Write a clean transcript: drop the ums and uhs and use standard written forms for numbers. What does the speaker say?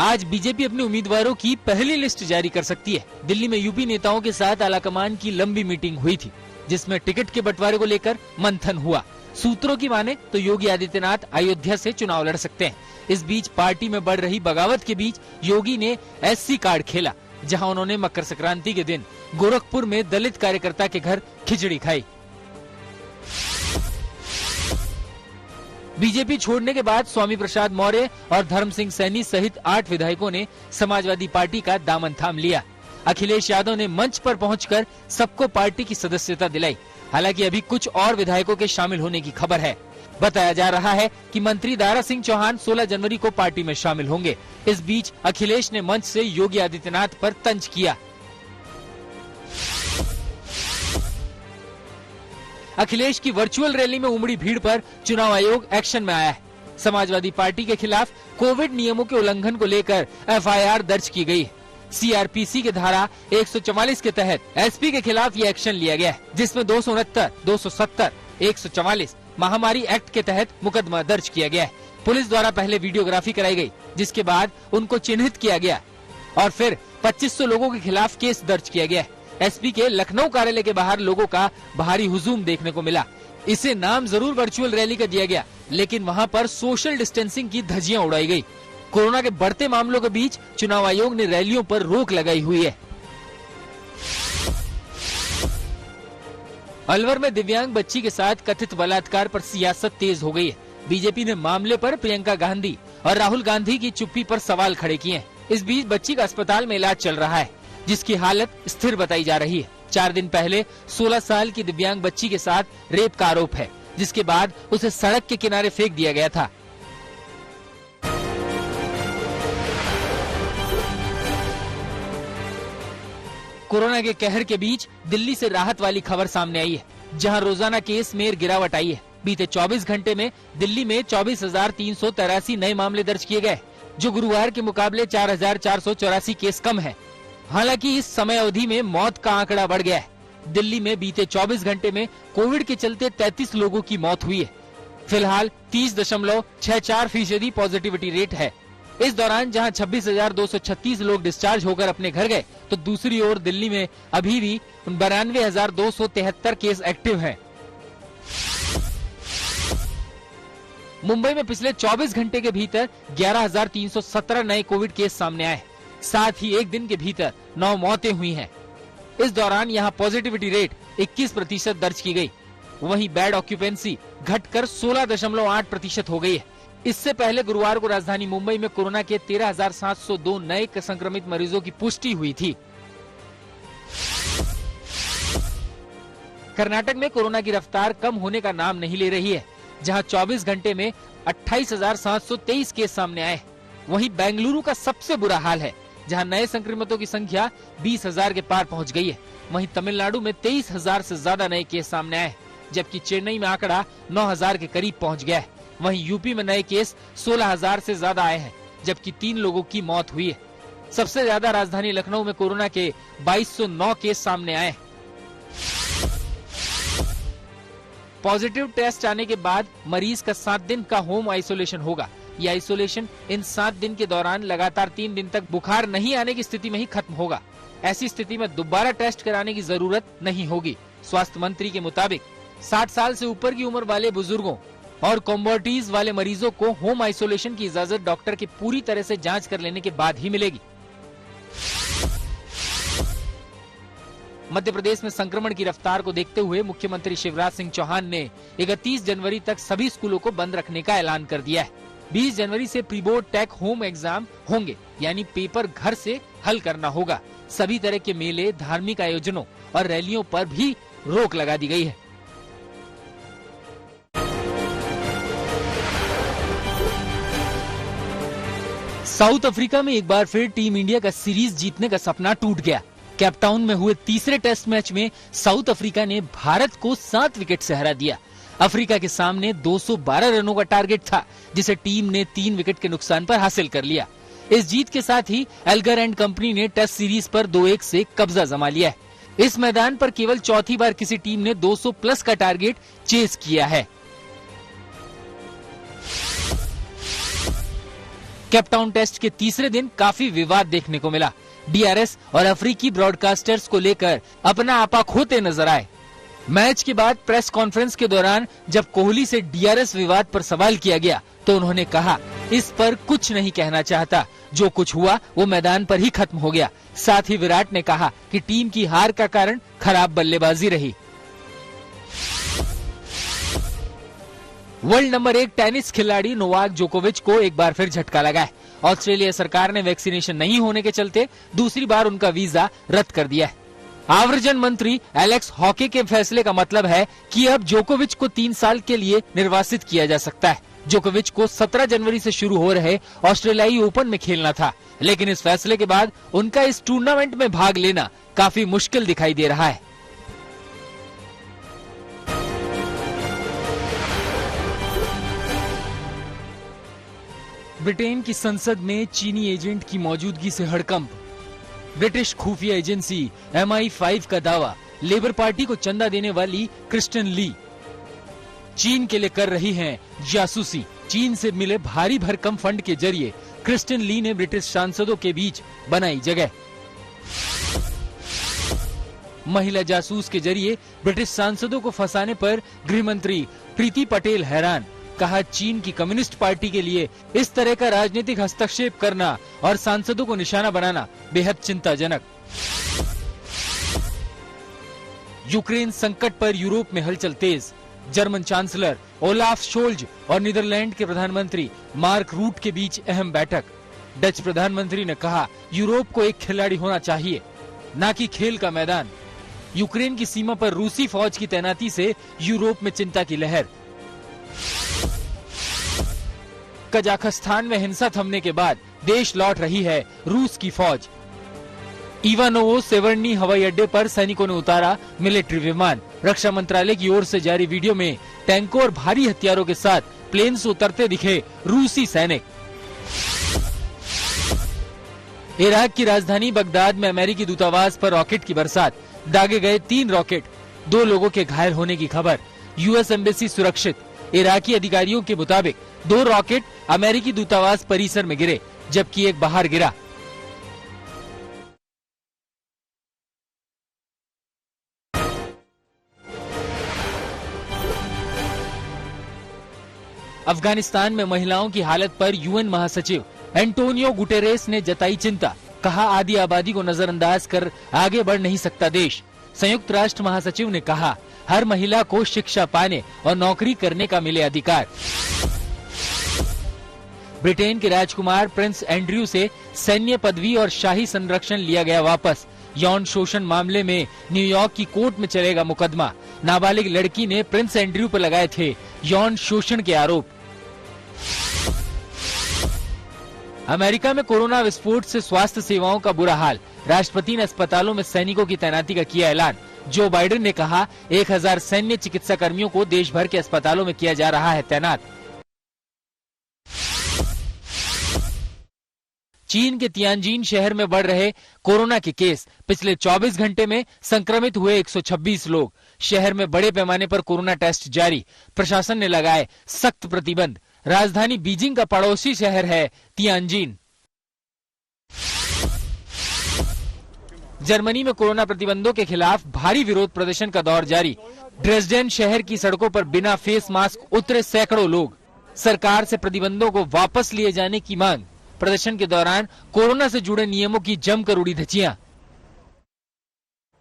आज बीजेपी अपने उम्मीदवारों की पहली लिस्ट जारी कर सकती है। दिल्ली में यूपी नेताओं के साथ आलाकमान की लंबी मीटिंग हुई थी, जिसमें टिकट के बंटवारे को लेकर मंथन हुआ। सूत्रों की माने तो योगी आदित्यनाथ अयोध्या से चुनाव लड़ सकते हैं। इस बीच पार्टी में बढ़ रही बगावत के बीच योगी ने एससी कार्ड खेला, जहां उन्होंने मकर संक्रांति के दिन गोरखपुर में दलित कार्यकर्ता के घर खिचड़ी खाई। बीजेपी छोड़ने के बाद स्वामी प्रसाद मौर्य और धर्म सिंह सैनी सहित 8 विधायकों ने समाजवादी पार्टी का दामन थाम लिया। अखिलेश यादव ने मंच पर पहुंचकर सबको पार्टी की सदस्यता दिलाई। हालांकि अभी कुछ और विधायकों के शामिल होने की खबर है। बताया जा रहा है कि मंत्री दारा सिंह चौहान 16 जनवरी को पार्टी में शामिल होंगे। इस बीच अखिलेश ने मंच से योगी आदित्यनाथ पर तंज किया। अखिलेश की वर्चुअल रैली में उमड़ी भीड़ पर चुनाव आयोग एक्शन में आया है। समाजवादी पार्टी के खिलाफ कोविड नियमों के उल्लंघन को लेकर एफआईआर दर्ज की गई है। सीआरपीसी के धारा 144 के तहत एसपी के खिलाफ ये एक्शन लिया गया है, जिसमें 269, 270, 144 महामारी एक्ट के तहत मुकदमा दर्ज किया गया है। पुलिस द्वारा पहले वीडियोग्राफी कराई गई, जिसके बाद उनको चिन्हित किया गया और फिर 2500 लोगों के खिलाफ केस दर्ज किया गया है। एसपी के लखनऊ कार्यालय के बाहर लोगों का भारी हुजूम देखने को मिला। इसे नाम जरूर वर्चुअल रैली का दिया गया, लेकिन वहां पर सोशल डिस्टेंसिंग की धज्जियां उड़ाई गई। कोरोना के बढ़ते मामलों के बीच चुनाव आयोग ने रैलियों पर रोक लगाई हुई है। अलवर में दिव्यांग बच्ची के साथ कथित बलात्कार पर सियासत तेज हो गई है। बीजेपी ने मामले पर प्रियंका गांधी और राहुल गांधी की चुप्पी पर सवाल खड़े किए हैं। इस बीच बच्ची का अस्पताल में इलाज चल रहा है, जिसकी हालत स्थिर बताई जा रही है। 4 दिन पहले 16 साल की दिव्यांग बच्ची के साथ रेप का आरोप है, जिसके बाद उसे सड़क के किनारे फेंक दिया गया था। कोरोना के कहर के बीच दिल्ली से राहत वाली खबर सामने आई है, जहां रोजाना केस में गिरावट आई है। बीते 24 घंटे में दिल्ली में 24,383 नए मामले दर्ज किए गए, जो गुरुवार के मुकाबले 4,484 केस कम है। हालांकि इस समय अवधि में मौत का आंकड़ा बढ़ गया है। दिल्ली में बीते 24 घंटे में कोविड के चलते 33 लोगों की मौत हुई है। फिलहाल 30.64% पॉजिटिविटी रेट है। इस दौरान जहां 26,236 लोग डिस्चार्ज होकर अपने घर गए, तो दूसरी ओर दिल्ली में अभी भी 92,273 केस एक्टिव हैं। मुंबई में पिछले 24 घंटे के भीतर 11,317 नए कोविड केस सामने आए। साथ ही एक दिन के भीतर 9 मौतें हुई हैं। इस दौरान यहां पॉजिटिविटी रेट 21% दर्ज की गई। वहीं बेड ऑक्यूपेंसी घटकर 16.8% हो गई है। इससे पहले गुरुवार को राजधानी मुंबई में कोरोना के 13,702 नए संक्रमित मरीजों की पुष्टि हुई थी। कर्नाटक में कोरोना की रफ्तार कम होने का नाम नहीं ले रही है, जहां 24 घंटे में 28,723 केस सामने आए। वहीं बेंगलुरु का सबसे बुरा हाल है, जहां नए संक्रमितों की संख्या 20,000 के पार पहुंच गई है। वहीं तमिलनाडु में 23,000 से ज्यादा नए केस सामने आए, जबकि चेन्नई में आंकड़ा 9,000 के करीब पहुंच गया है। वहीं यूपी में नए केस 16,000 से ज्यादा आए हैं, जबकि 3 लोगों की मौत हुई है। सबसे ज्यादा राजधानी लखनऊ में कोरोना के 2209 केस सामने आए। पॉजिटिव टेस्ट आने के बाद मरीज का 7 दिन का होम आइसोलेशन होगा। यह आइसोलेशन इन 7 दिन के दौरान लगातार 3 दिन तक बुखार नहीं आने की स्थिति में ही खत्म होगा। ऐसी स्थिति में दोबारा टेस्ट कराने की जरूरत नहीं होगी। स्वास्थ्य मंत्री के मुताबिक 60 साल से ऊपर की उम्र वाले बुजुर्गों और कोमोर्बिडिटीज वाले मरीजों को होम आइसोलेशन की इजाजत डॉक्टर की पूरी तरह से जांच कर लेने के बाद ही मिलेगी। मध्य प्रदेश में संक्रमण की रफ्तार को देखते हुए मुख्यमंत्री शिवराज सिंह चौहान ने 31 जनवरी तक सभी स्कूलों को बंद रखने का ऐलान कर दिया है। 20 जनवरी से pre board take home exam होंगे, यानी पेपर घर से हल करना होगा। सभी तरह के मेले, धार्मिक आयोजनों और रैलियों पर भी रोक लगा दी गई है। साउथ अफ्रीका में एक बार फिर टीम इंडिया का सीरीज जीतने का सपना टूट गया। कैपटाउन में हुए तीसरे टेस्ट मैच में साउथ अफ्रीका ने भारत को 7 विकेट से हरा दिया। अफ्रीका के सामने 212 रनों का टारगेट था, जिसे टीम ने 3 विकेट के नुकसान पर हासिल कर लिया। इस जीत के साथ ही एल्गर एंड कंपनी ने टेस्ट सीरीज पर 2-1 से कब्जा जमा लिया है। इस मैदान पर केवल चौथी बार किसी टीम ने 200 प्लस का टारगेट चेस किया है। केपटाउन टेस्ट के तीसरे दिन काफी विवाद देखने को मिला। डीआरएस और अफ्रीकी ब्रॉडकास्टर्स को लेकर अपना आपा खोते नजर आए। मैच के बाद प्रेस कॉन्फ्रेंस के दौरान जब कोहली से डीआरएस विवाद पर सवाल किया गया तो उन्होंने कहा, इस पर कुछ नहीं कहना चाहता, जो कुछ हुआ वो मैदान पर ही खत्म हो गया। साथ ही विराट ने कहा कि टीम की हार का कारण खराब बल्लेबाजी रही। वर्ल्ड नंबर 1 टेनिस खिलाड़ी नोवाक जोकोविच को एक बार फिर झटका लगा है। ऑस्ट्रेलिया सरकार ने वैक्सीनेशन नहीं होने के चलते दूसरी बार उनका वीजा रद्द कर दिया है। आव्रजन मंत्री एलेक्स हॉके के फैसले का मतलब है कि अब जोकोविच को 3 साल के लिए निर्वासित किया जा सकता है। जोकोविच को 17 जनवरी से शुरू हो रहे ऑस्ट्रेलियाई ओपन में खेलना था, लेकिन इस फैसले के बाद उनका इस टूर्नामेंट में भाग लेना काफी मुश्किल दिखाई दे रहा है। ब्रिटेन की संसद में चीनी एजेंट की मौजूदगी से हड़कंप। ब्रिटिश खुफिया एजेंसी MI5 का दावा, लेबर पार्टी को चंदा देने वाली क्रिस्टन ली चीन के लिए कर रही हैं जासूसी। चीन से मिले भारी भरकम फंड के जरिए क्रिस्टन ली ने ब्रिटिश सांसदों के बीच बनाई जगह। महिला जासूस के जरिए ब्रिटिश सांसदों को फंसाने पर गृह मंत्री प्रीति पटेल हैरान। कहा, चीन की कम्युनिस्ट पार्टी के लिए इस तरह का राजनीतिक हस्तक्षेप करना और सांसदों को निशाना बनाना बेहद चिंताजनक। यूक्रेन संकट पर यूरोप में हलचल तेज। जर्मन चांसलर ओलाफ शोल्ज और नीदरलैंड के प्रधानमंत्री मार्क रूट के बीच अहम बैठक। डच प्रधानमंत्री ने कहा, यूरोप को एक खिलाड़ी होना चाहिए, न कि खेल का मैदान। यूक्रेन की सीमा पर रूसी फौज की तैनाती से यूरोप में चिंता की लहर। कजाकिस्तान में हिंसा थमने के बाद देश लौट रही है रूस की फौज। इवानोवो सेवर्नी हवाई अड्डे पर सैनिकों ने उतारा मिलिट्री विमान। रक्षा मंत्रालय की ओर से जारी वीडियो में टैंकों और भारी हथियारों के साथ प्लेन से उतरते दिखे रूसी सैनिक। इराक की राजधानी बगदाद में अमेरिकी दूतावास पर रॉकेट की बरसात। दागे गए 3 रॉकेट, 2 लोगों के घायल होने की खबर। यूएस एम्बेसी सुरक्षित। इराकी अधिकारियों के मुताबिक 2 रॉकेट अमेरिकी दूतावास परिसर में गिरे, जबकि एक बाहर गिरा। अफगानिस्तान में महिलाओं की हालत पर यूएन महासचिव एंटोनियो गुटेरेस ने जताई चिंता। कहा, आधी आबादी को नजरअंदाज कर आगे बढ़ नहीं सकता देश। संयुक्त राष्ट्र महासचिव ने कहा, हर महिला को शिक्षा पाने और नौकरी करने का मिले अधिकार। ब्रिटेन के राजकुमार प्रिंस एंड्रयू से सैन्य पदवी और शाही संरक्षण लिया गया वापस। यौन शोषण मामले में न्यूयॉर्क की कोर्ट में चलेगा मुकदमा। नाबालिग लड़की ने प्रिंस एंड्रयू पर लगाए थे यौन शोषण के आरोप। अमेरिका में कोरोना विस्फोट से स्वास्थ्य सेवाओं का बुरा हाल। राष्ट्रपति ने अस्पतालों में सैनिकों की तैनाती का किया ऐलान। जो बाइडेन ने कहा, 1000 सैन्य चिकित्सा कर्मियों को देश भर के अस्पतालों में किया जा रहा है तैनात। चीन के तियानजिन शहर में बढ़ रहे कोरोना के केस। पिछले 24 घंटे में संक्रमित हुए 126 लोग। शहर में बड़े पैमाने पर कोरोना टेस्ट जारी। प्रशासन ने लगाए सख्त प्रतिबंध। राजधानी बीजिंग का पड़ोसी शहर है तियानजिन। जर्मनी में कोरोना प्रतिबंधों के खिलाफ भारी विरोध प्रदर्शन का दौर जारी। ड्रेसडेन शहर की सड़कों पर बिना फेस मास्क उतरे सैकड़ों लोग। सरकार से प्रतिबंधों को वापस लिए जाने की मांग। प्रदर्शन के दौरान कोरोना से जुड़े नियमों की जमकर उड़ी धज्जियां।